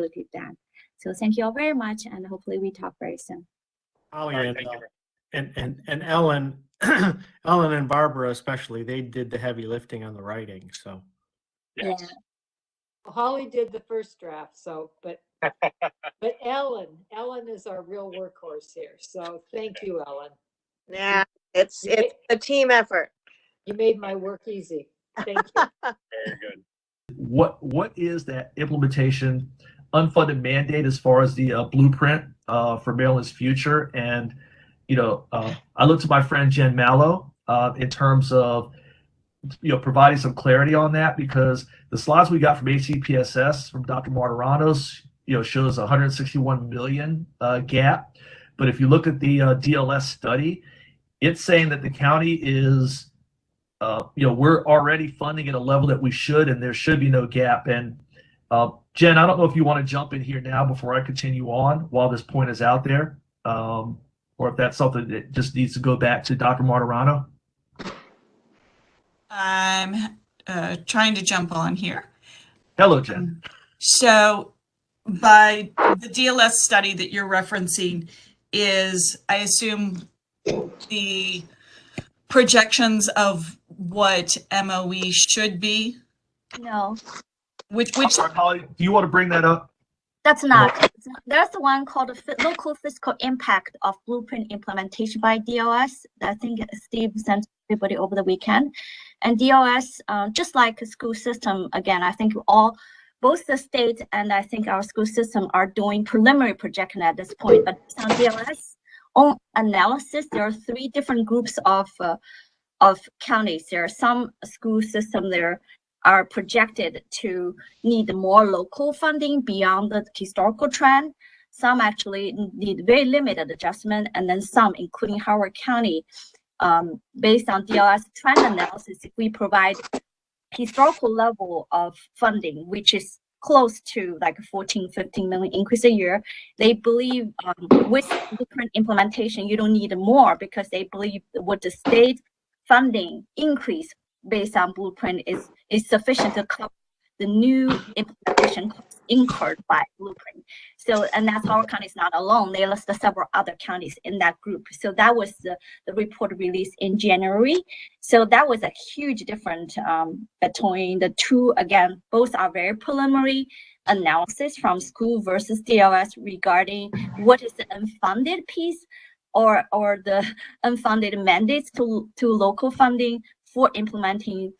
affordability of that. So thank you all very much, and hopefully we talk very soon. Holly and Ellen, Ellen and Barbara especially, they did the heavy lifting on the writing. So Yeah. Holly did the first draft, so but Ellen is our real workhorse here. So thank you, Ellen. Yeah, it's a team effort. You made my work easy. Thank you. Very good. What is that implementation unfunded mandate as far as the blueprint for Maryland's future? And I look to my friend Jen Mallow in terms of providing some clarity on that, because the slides we got from HCPSS from Dr. Martiranos shows 161 million gap, but if you look at the DLS study, it's saying that the county is we're already funding at a level that we should, and there should be no gap. And Jen, I don't know if you want to jump in here now before I continue on while this point is out there, or if that's something that just needs to go back to Dr. Martirano. I'm trying to jump on here. Hello, Jen. So by the DLS study that you're referencing is, I assume, the projections of what MOE should be? No, Which Sorry, Holly, do you want to bring that up? that's not. There's the one called the local fiscal impact of blueprint implementation by DOS. I think Steve sent everybody over the weekend. And DOS, just like a school system, again, I think both the state and I think our school system are doing preliminary projection at this point. But on DOS own analysis, there are 3 different groups of counties. There are some school system there are projected to need more local funding beyond the historical trend. Some actually need very limited adjustment, and then some, including Howard County, based on DLS trend analysis, if we provide historical level of funding, which is close to like 14-15 million increase a year, they believe with different implementation, you don't need more, because they believe what the state funding increase based on blueprint is sufficient to cover the new implementation costs incurred by blueprint. So, and that's Howard County is not alone. They listed several other counties in that group. So that was the report released in January. So that was a huge difference between the two. Again, both are very preliminary analysis from school versus DLS regarding what is the unfunded piece or the unfunded mandates to local funding for implementing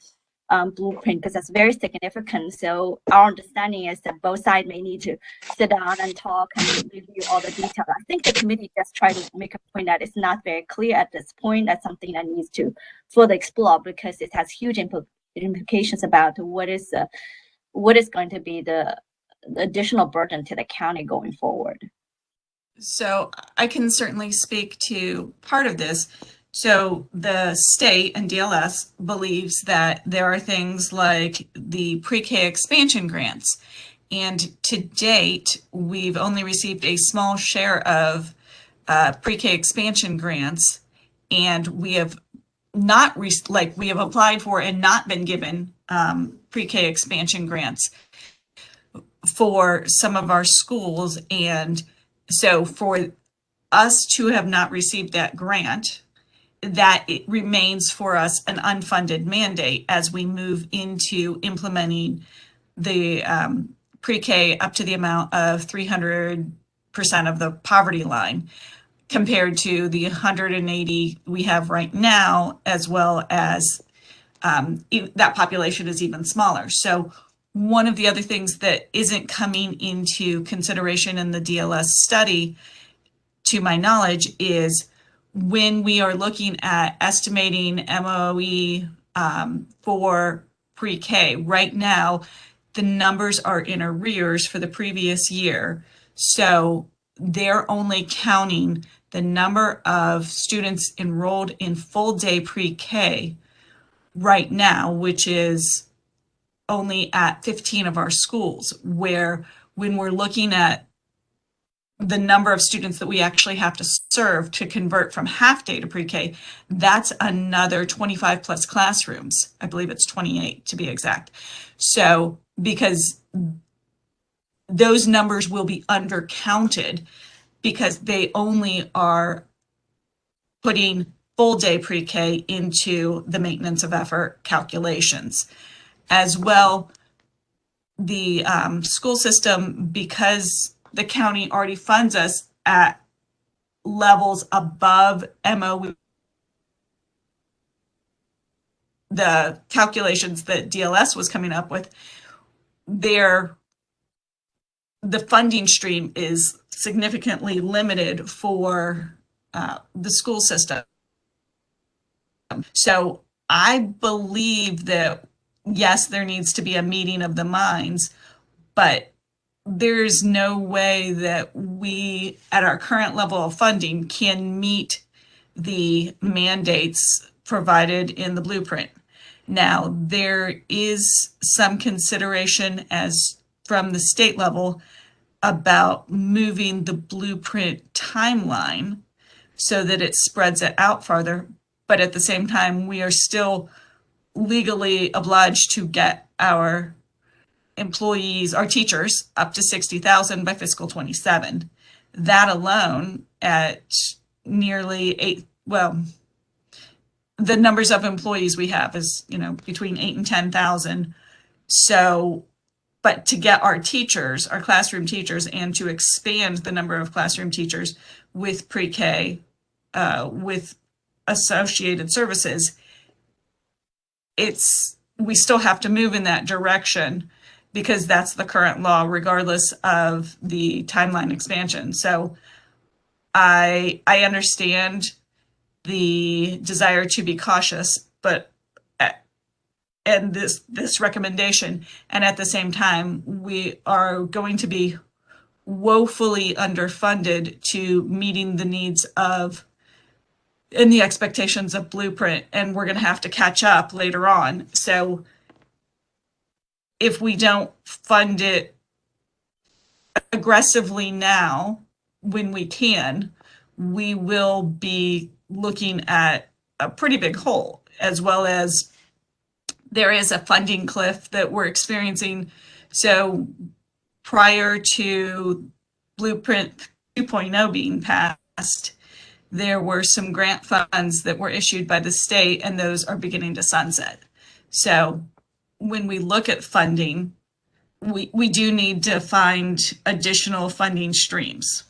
blueprint, because that's very significant. So our understanding is that both sides may need to sit down and talk and review all the detail. I think the committee just tried to make a point that it's not very clear at this point. That's something that needs to further explore, because it has huge implications about what is going to be the additional burden to the county going forward. So I can certainly speak to part of this. So the state and DLS believes that there are things like the pre-K expansion grants. And to date, we've only received a small share of pre-K expansion grants. And we have not, we have applied for and not been given pre-K expansion grants for some of our schools. And so for us to have not received that grant, that it remains for us an unfunded mandate as we move into implementing the pre-K up to the amount of 300% of the poverty line, compared to the 180 we have right now, as well as that population is even smaller. So one of the other things that isn't coming into consideration in the DLS study, to my knowledge, is when we are looking at estimating MOE for pre-K, right now, the numbers are in arrears for the previous year. So they're only counting the number of students enrolled in full day pre-K right now, which is only at 15 of our schools, where when we're looking at the number of students that we actually have to serve to convert from half day to pre-K, that's another 25 plus classrooms. I believe it's 28 to be exact. So because those numbers will be undercounted because they only are putting full day pre-K into the maintenance of effort calculations. As well, the school system, because the county already funds us at levels above MOE, the calculations that DLS was coming up with, the funding stream is significantly limited for the school system. So I believe that, yes, there needs to be a meeting of the minds, but there's no way that we, at our current level of funding, can meet the mandates provided in the blueprint. Now, there is some consideration as from the state level about moving the blueprint timeline so that it spreads it out farther. But at the same time, we are still legally obliged to get our employees, our teachers, up to 60,000 by fiscal 27. That alone at nearly the numbers of employees we have is, between 8 and 10,000. So, but to get our teachers, our classroom teachers, and to expand the number of classroom teachers with pre-K, with associated services, we still have to move in that direction because that's the current law, regardless of the timeline expansion. So I understand the desire to be cautious, but and this recommendation, and at the same time, we are going to be woefully underfunded to meeting the needs of and the expectations of blueprint, and we're going to have to catch up later on. So if we don't fund it aggressively now, when we can, we will be looking at a pretty big hole, as well as there is a funding cliff that we're experiencing. So prior to Blueprint 2.0 being passed, there were some grant funds that were issued by the state, and those are beginning to sunset. So when we look at funding, we do need to find additional funding streams.